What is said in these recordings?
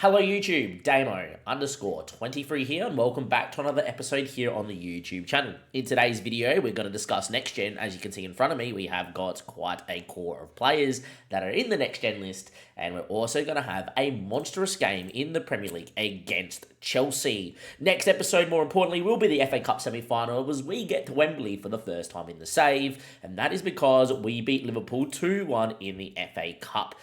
Hello YouTube, Damo_23 here and welcome back to another episode here on the YouTube channel. In today's video, we're going to discuss Next Gen. As you can see in front of me, we have got quite a core of players that are in the Next Gen list, and we're also going to have a monstrous game in the Premier League against Chelsea. Next episode, more importantly, will be the FA Cup semi-final as we get to Wembley for the first time in the save, and that is because we beat Liverpool 2-1 in the FA Cup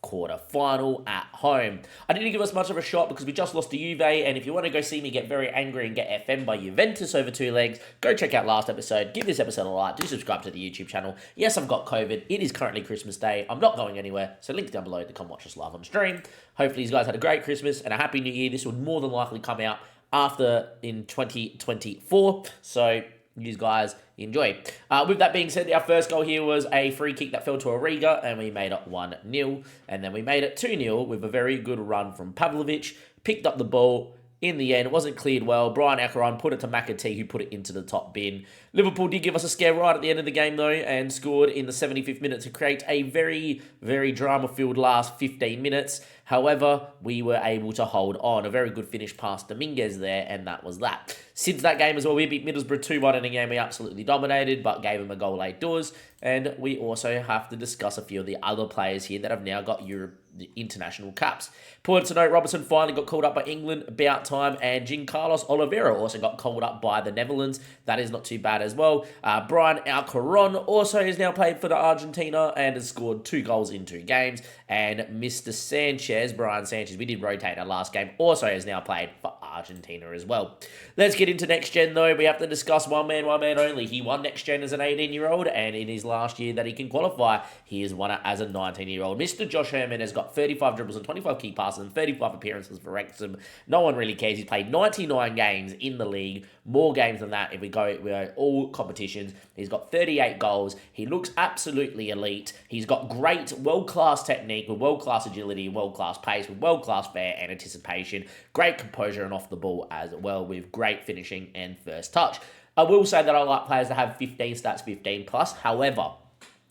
quarter final at home. I didn't give us much of a shot because we just lost to Juve, and if you want to go see me get very angry and get FM by Juventus over two legs, go check out last episode, give this episode a like, do subscribe to the YouTube channel. Yes, I've got COVID, it is currently Christmas Day, I'm not going anywhere, so link down below to come watch us live on stream. Hopefully you guys had a great Christmas and a happy new year. This would more than likely come out after in 2024, so you guys enjoy. With that being said, our first goal here was a free kick that fell to Origa, and we made it 1-0. And then we made it 2-0 with a very good run from Pavlovic. Picked up the ball. In the end, it wasn't cleared well. Brian Acheron put it to McAtee, who put it into the top bin. Liverpool did give us a scare right at the end of the game, though, and scored in the 75th minute to create a very, very drama-filled last 15 minutes. However, we were able to hold on. A very good finish past Dominguez there, and that was that. Since that game as well, we beat Middlesbrough 2-1 in a game we absolutely dominated, but gave them a goal late doors. And we also have to discuss a few of the other players here that have now got the international caps. Important to note, Robertson finally got called up by England about time, and Giancarlos Oliveira also got called up by the Netherlands. That is not too bad as well. Brian Alcaron also has now played for the Argentina and has scored 2 goals in 2 games. And Mr. Sanchez, Brian Sanchez, we did rotate our last game, also has now played for Argentina as well. Let's get into Next Gen though. We have to discuss one man only. He won Next Gen as an 18-year-old, and in his last year that he can qualify, he has won it as a 19-year-old. Mr. Josh Herman has got 35 dribbles and 25 key passes and 35 appearances for Wrexham. No one really cares. He's played 99 games in the league, more games than that if we go all competitions. He's got 38 goals. He looks absolutely elite. He's got great world-class technique with world-class agility, world-class pace, with world-class flair and anticipation. Great composure and off the ball as well, with great finishing and first touch. I will say that I like players that have 15 stats, 15 plus. However,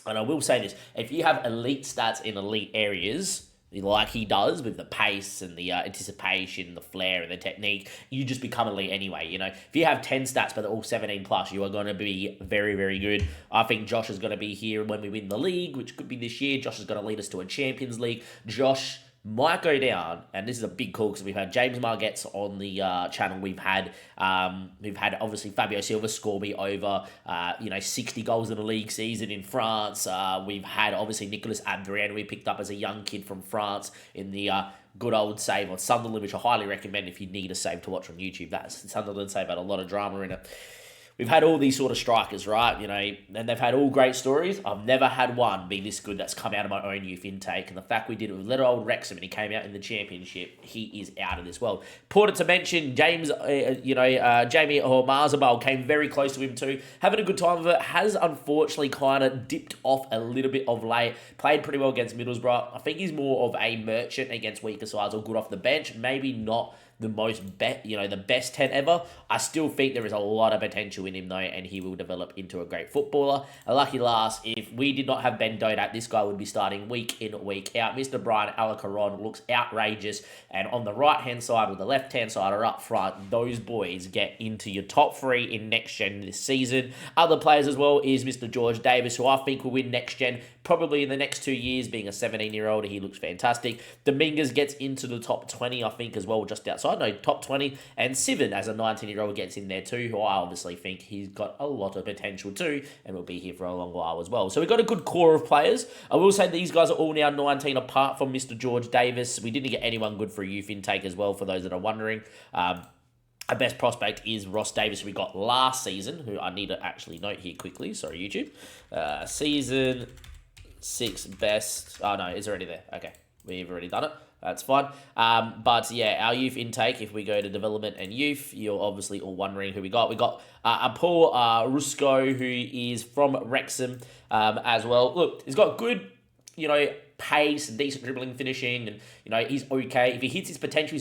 and I will say this, if you have elite stats in elite areas, like he does with the pace and the anticipation, the flair and the technique, you just become elite anyway. You know, if you have 10 stats but they're all 17 plus, you are going to be very, very good. I think Josh is going to be here when we win the league, which could be this year. Josh is going to lead us to a Champions League. Josh might go down, and this is a big call because we've had James Margetts on the channel. We've had obviously Fabio Silva score me over 60 goals in a league season in France. We've had obviously Nicolas Adrien we picked up as a young kid from France in the good old save on Sunderland, which I highly recommend if you need a save to watch on YouTube. That Sunderland save had a lot of drama in it. We've had all these sort of strikers, right? You know, and they've had all great stories. I've never had one be this good that's come out of my own youth intake. And the fact we did it with little old Wrexham and he came out in the championship, he is out of this world. Important to mention, Jamie Marzabal came very close to him too. Having a good time with it. Has unfortunately kind of dipped off a little bit of late. Played pretty well against Middlesbrough. I think he's more of a merchant against weaker sides or good off the bench. Maybe not the the best 10 ever. I still think there is a lot of potential in him though, and he will develop into a great footballer. A lucky last, if we did not have Ben Dodat, this guy would be starting week in, week out. Mr. Brian Alacaron looks outrageous, and on the right-hand side or the left-hand side or up front, those boys get into your top 3 in Next Gen this season. Other players as well is Mr. George Davis, who I think will win Next Gen probably in the next 2 years, being a 17-year-old. He looks fantastic. Dominguez gets into the top 20, I think, as well, just outside. No, top 20. And Sivan, as a 19-year-old, gets in there too, who I obviously think he's got a lot of potential too, and will be here for a long while as well. So we've got a good core of players. I will say these guys are all now 19, apart from Mr. George Davis. We didn't get anyone good for a youth intake as well, for those that are wondering. Our best prospect is Ross Davis, who we got last season, who I need to actually note here quickly. Sorry, YouTube. Season 6 best. Oh, no, it's already there. Okay, we've already done it. That's fine. But yeah, our youth intake, if we go to development and youth, you're obviously all wondering who we got. We got Paul Rusko, who is from Wrexham as well. Look, he's got good, pace and decent dribbling, finishing, and, he's okay. If he hits his potential,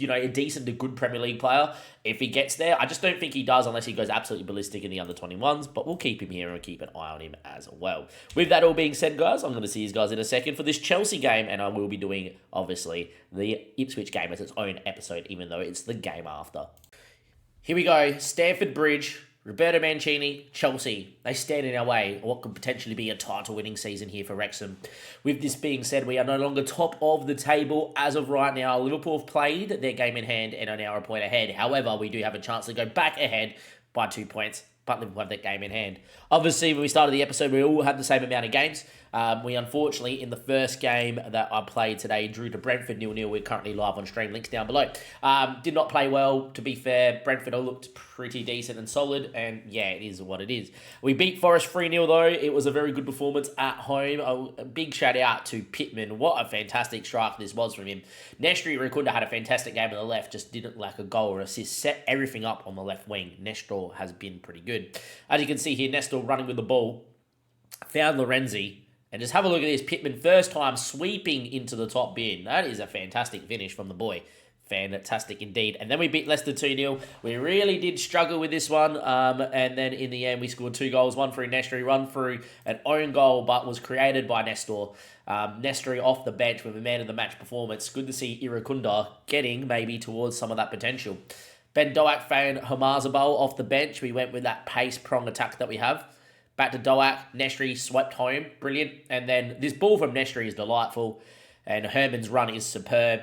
a decent to good Premier League player if he gets there. I just don't think he does unless he goes absolutely ballistic in the under-21s, but we'll keep him here and we'll keep an eye on him as well. With that all being said, guys, I'm going to see you guys in a second for this Chelsea game, and I will be doing, obviously, the Ipswich game as its own episode, even though it's the game after. Here we go, Stamford Bridge. Roberto Mancini, Chelsea, they stand in our way of what could potentially be a title-winning season here for Wrexham. With this being said, we are no longer top of the table as of right now. Liverpool have played their game in hand and are now a point ahead. However, we do have a chance to go back ahead by 2 points, but Liverpool have that game in hand. Obviously, when we started the episode, we all had the same amount of games. We unfortunately, in the first game that I played today, drew to Brentford 0-0. We're currently live on stream, links down below. Did not play well, to be fair. Brentford looked pretty decent and solid, and yeah, it is what it is. We beat Forest 3-0 though. It was a very good performance at home. A big shout out to Pittman. What a fantastic strike this was from him. Nestri Rikunda had a fantastic game on the left, just didn't lack a goal or assist. Set everything up on the left wing. Nestor has been pretty good. As you can see here, Nestor running with the ball. Found Lorenzi. And just have a look at this. Pittman, first time sweeping into the top bin. That is a fantastic finish from the boy. Fantastic indeed. And then we beat Leicester 2-0. We really did struggle with this one. And then in the end, we scored 2 goals. One through Nestri, one through an own goal, but was created by Nestor. Nestri off the bench with a man of the match performance. Good to see Irukunda getting maybe towards some of that potential. Ben Doak found Hamazabal off the bench. We went with that pace prong attack that we have. Back to Doak, Nestri swept home, brilliant. And then this ball from Nestri is delightful, and Herman's run is superb.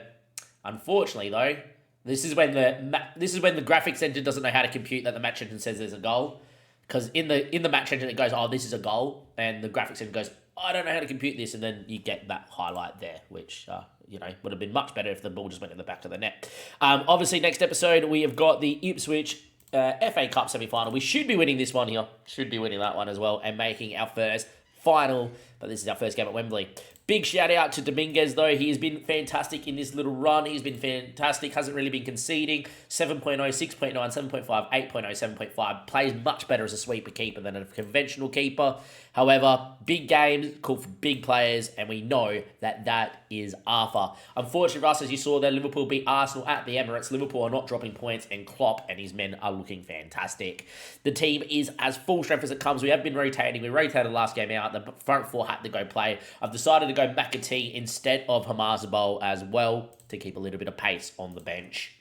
Unfortunately, though, this is when the graphics engine doesn't know how to compute that the match engine says there's a goal, because in the match engine it goes, oh, this is a goal, and the graphics engine goes, I don't know how to compute this, and then you get that highlight there, which would have been much better if the ball just went in the back of the net. Obviously, next episode we have got the Ipswich FA Cup semi-final. We should be winning this one here. Should be winning that one as well and making our first final. But this is our first game at Wembley. Big shout out to Dominguez though. He has been fantastic in this little run. He's been fantastic. Hasn't really been conceding. 7.0, 6.9, 7.5, 8.0, 7.5. Plays much better as a sweeper keeper than a conventional keeper. However, big games call for big players, and we know that is Arthur. Unfortunately for us, as you saw there, Liverpool beat Arsenal at the Emirates. Liverpool are not dropping points, and Klopp and his men are looking fantastic. The team is as full strength as it comes. We have been rotating. We rotated last game out. The front four had to go play. I've decided to go McAtee instead of Hamazabal as well to keep a little bit of pace on the bench.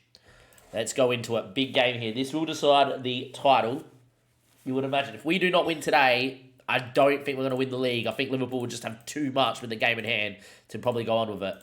Let's go into it. Big game here. This will decide the title. You would imagine if we do not win today, I don't think we're going to win the league. I think Liverpool will just have too much with the game in hand to probably go on with it.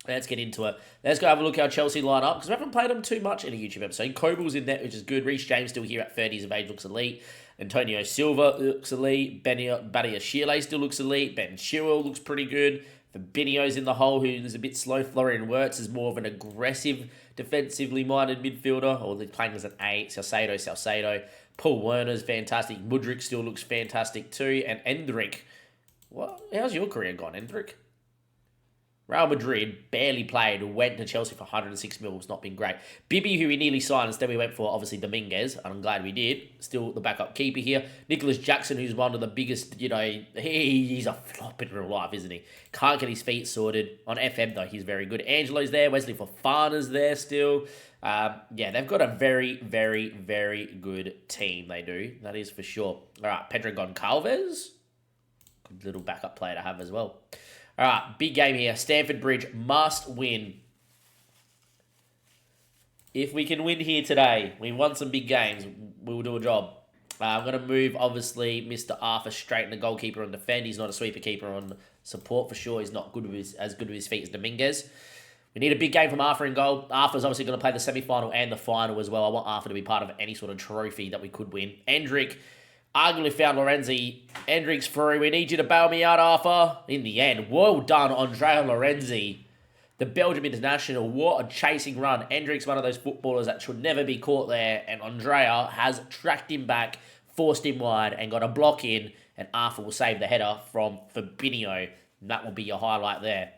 Let's get into it. Let's go have a look at how Chelsea line up, because we haven't played them too much in a YouTube episode. Kobel's in there, which is good. Reece James still here at 30 years of age, looks elite. Antonio Silva looks elite. Badia Shirley still looks elite. Ben Chilwell looks pretty good. Fabinho's in the hole, who's a bit slow. Florian Wirtz is more of an aggressive, defensively minded midfielder, or they're playing as an 8. Salcedo. Paul Werner's fantastic. Mudryk still looks fantastic too. And Endrick. What? How's your career gone, Endrick? Real Madrid barely played, went to Chelsea for 106 mil. It's not been great. Bibi, who we nearly signed, instead we went for, obviously, Dominguez, and I'm glad we did. Still the backup keeper here. Nicholas Jackson, who's one of the biggest, he's a flop in real life, isn't he? Can't get his feet sorted. On FM, though, he's very good. Angelo's there. Wesley Fofana's there still. They've got a very, very, very good team, they do. That is for sure. All right, Pedro Goncalves. Good little backup player to have as well. All right, big game here. Stamford Bridge must win. If we can win here today, we won some big games, we'll do a job. I'm going to move, obviously, Mr. Arthur straight in the goalkeeper on defend. He's not a sweeper keeper on support for sure. He's not as good with his feet as Dominguez. We need a big game from Arthur in goal. Arthur's obviously going to play the semi-final and the final as well. I want Arthur to be part of any sort of trophy that we could win. Endrick arguably found Lorenzi. Endrick's free. We need you to bail me out, Arthur. In the end, well done, Andrea Lorenzi. The Belgium international, what a chasing run. Endrick's one of those footballers that should never be caught there, and Andrea has tracked him back, forced him wide, and got a block in, and Arthur will save the header from Fabinho. And that will be your highlight there.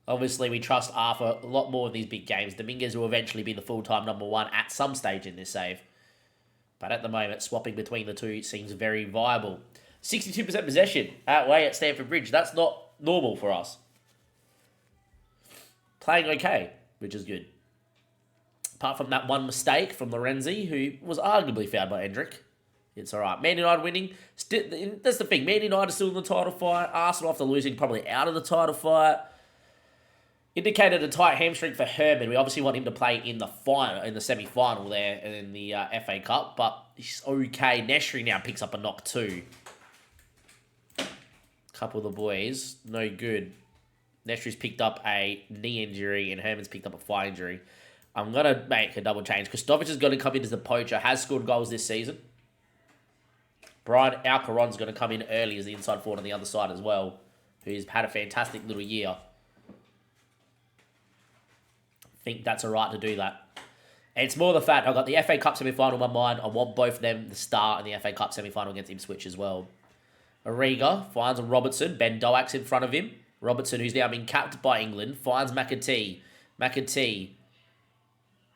Obviously, we trust Arthur a lot more in these big games. Dominguez will eventually be the full-time number 1 at some stage in this save. But at the moment, swapping between the two seems very viable. 62% possession at Stamford Bridge. That's not normal for us. Playing okay. which is good. Apart from that one mistake from Lorenzi, who was arguably fouled by Hendrick. It's all right. Man United winning. That's the thing. Man United still in the title fight. Arsenal, after losing, probably out of the title fight. Indicated a tight hamstring for Herman. We obviously want him to play in the final, in the semi-final there, in the FA Cup. But he's okay. Neshri now picks up a knock too. Couple of the boys, no good. Neshri's picked up a knee injury and Herman's picked up a thigh injury. I'm going to make a double change. Kristovic is going to come in as the poacher. Has scored goals this season. Brian Alcaron's going to come in early as the inside forward on the other side as well, who's had a fantastic little year. I think that's all right to do that. And it's more the fact I've got the FA Cup semi-final in my mind. I want both of them to start in the FA Cup semi-final against Ipswich as well. Origa finds a Robertson. Ben Doak's in front of him. Robertson, who's now been capped by England, finds McAtee. McAtee.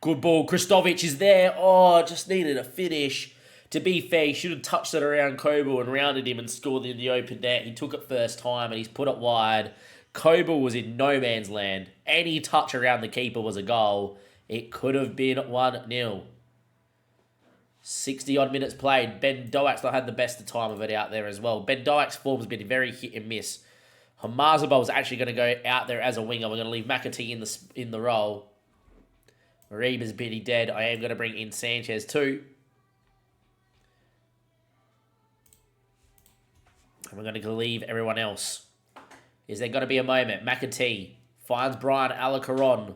Good ball. Kristovic is there. Oh, just needed a finish. To be fair, he should have touched it around Coble and rounded him and scored in the open net. He took it first time and he's put it wide. Coble was in no man's land. Any touch around the keeper was a goal. It could have been 1-0. 60-odd minutes played. Ben Doak's not had the best of time of it out there as well. Ben Doak's form has been very hit and miss. Hamazabal is actually going to go out there as a winger. We're going to leave McAtee in the role. Marib is bitty dead. I am going to bring in Sanchez too. And we're going to leave everyone else. Is there going to be a moment? McAtee finds Brian Alacaron.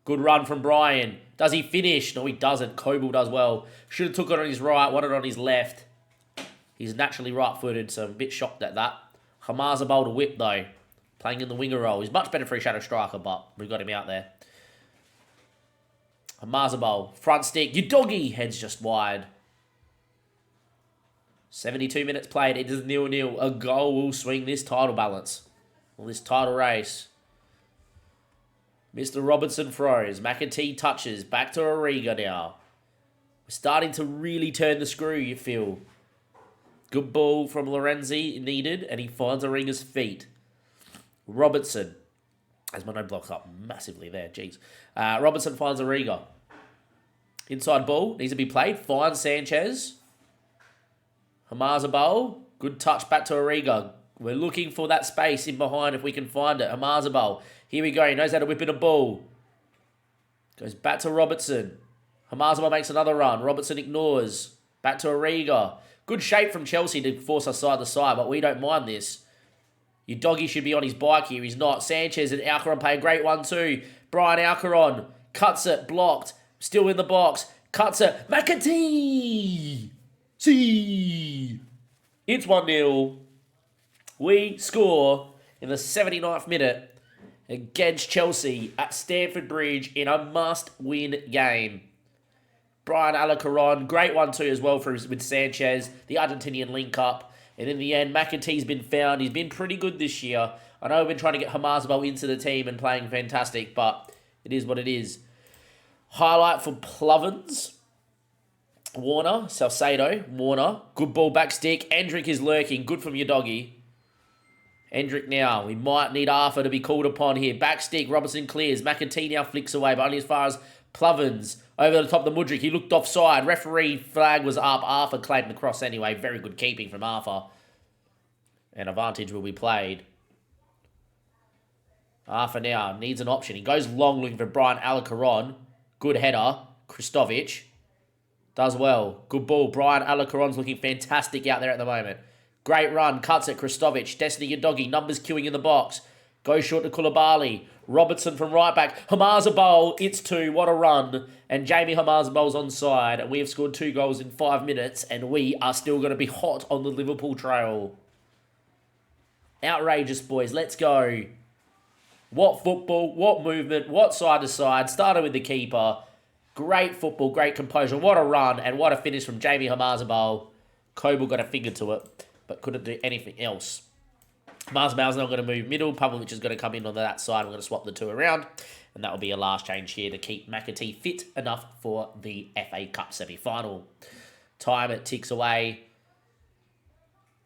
Good run from Brian. Does he finish? No, he doesn't. Coble does well. Should have took it on his right, wanted it on his left. He's naturally right-footed, so I'm a bit shocked at that. Hamazabal to whip, though. Playing in the winger role. He's much better for a shadow striker, but we got him out there. Hamazabal, front stick. You doggy! Head's just wide. 72 minutes played. It is 0-0. A goal will swing this title balance. Or this title race. Mr. Robertson throws. McAtee touches. Back to Origa now. We're starting to really turn the screw, you feel. Good ball from Lorenzi needed. And he finds Origa's feet. Robertson. As my name blocks up massively there. Jeez. Robertson finds Origa. Inside ball. Needs to be played. Finds Sanchez. Hamazabal. Good touch back to Origa. We're looking for that space in behind if we can find it. Hamazabal. Here we go. He knows how to whip in a ball. Goes back to Robertson. Hamazabal makes another run. Robertson ignores. Back to Origa. Good shape from Chelsea to force us side to side, but we don't mind this. Your doggy should be on his bike here. He's not. Sanchez and Alcaron play a great one too. Brian Alcaron cuts it. Blocked. Still in the box. Cuts it. McAtee! See! It's 1-0. We score in the 79th minute against Chelsea at Stamford Bridge in a must-win game. Brian Alacaron, great one too as well with Sanchez, the Argentinian link-up. And in the end, McAtee's been found. He's been pretty good this year. I know we've been trying to get Hamazabal into the team and playing fantastic, but it is what it is. Highlight for Plovens. Warner, Salcedo, Warner. Good ball back stick. Endrick is lurking. Good from your doggy. Endrick now. We might need Arthur to be called upon here. Back stick. Robertson clears. McAtee now flicks away, but only as far as Plovens. Over the top of the Mudryk. He looked offside. Referee flag was up. Arthur claimed the cross anyway. Very good keeping from Arthur. And advantage will be played. Arthur now needs an option. He goes long looking for Brian Alacaron. Good header. Kristovic. Does well. Good ball. Brian Alacaron's looking fantastic out there at the moment. Great run. Cuts it. Kristovic. Destiny Udogi. Numbers queuing in the box. Goes short to Koulibaly. Robertson from right back. Hamazabal. It's 2. What a run. And Jamie Hamazabal's onside. And we have scored 2 goals in 5 minutes. And we are still going to be hot on the Liverpool trail. Outrageous, boys. Let's go. What football. What movement. What side to side. Started with the keeper. Great football, great composure. What a run and what a finish from Jamie Hamazabal. Coble got a finger to it, but couldn't do anything else. Hamazabal's now going to move middle. Pavlovic is going to come in on that side. We're going to swap the two around. And that will be a last change here to keep McAtee fit enough for the FA Cup semi-final. Time it ticks away.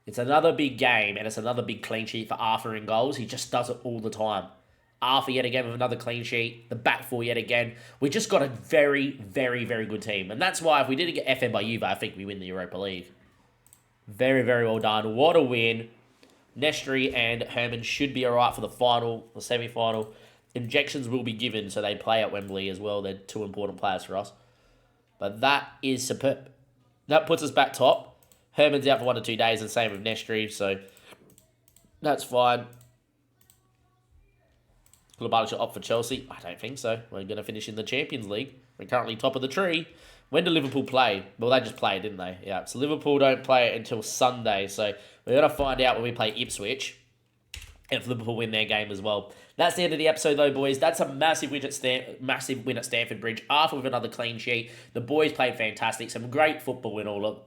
It's another big game and it's another big clean sheet for Arthur in goals. He just does it all the time. Arthur yet again with another clean sheet. The back four yet again. We just got a very, very, very good team. And that's why if we didn't get FM by Juve, I think we win the Europa League. Very, very well done. What a win. Nestri and Herman should be alright for the final, the semi-final. Injections will be given, so they play at Wembley as well. They're two important players for us. But that is superb. That puts us back top. Herman's out for 1 to 2 days, and same with Nestri, so that's fine. Koulibaly should opt for Chelsea. I don't think so. We're going to finish in the Champions League. We're currently top of the tree. When did Liverpool play? Well, they just played, didn't they? Yeah, so Liverpool don't play it until Sunday, so we're going to find out when we play Ipswich if Liverpool win their game as well. That's the end of the episode, though, boys. That's a massive win at Stamford Bridge. Arthur with another clean sheet. The boys played fantastic. Some great football in all of.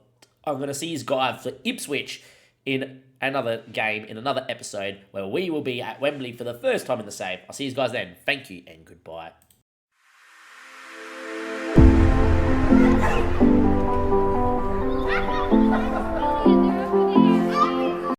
I'm going to see his guy for Ipswich in another game, in another episode, where we will be at Wembley for the first time in the save. I'll see you guys then. Thank you and goodbye.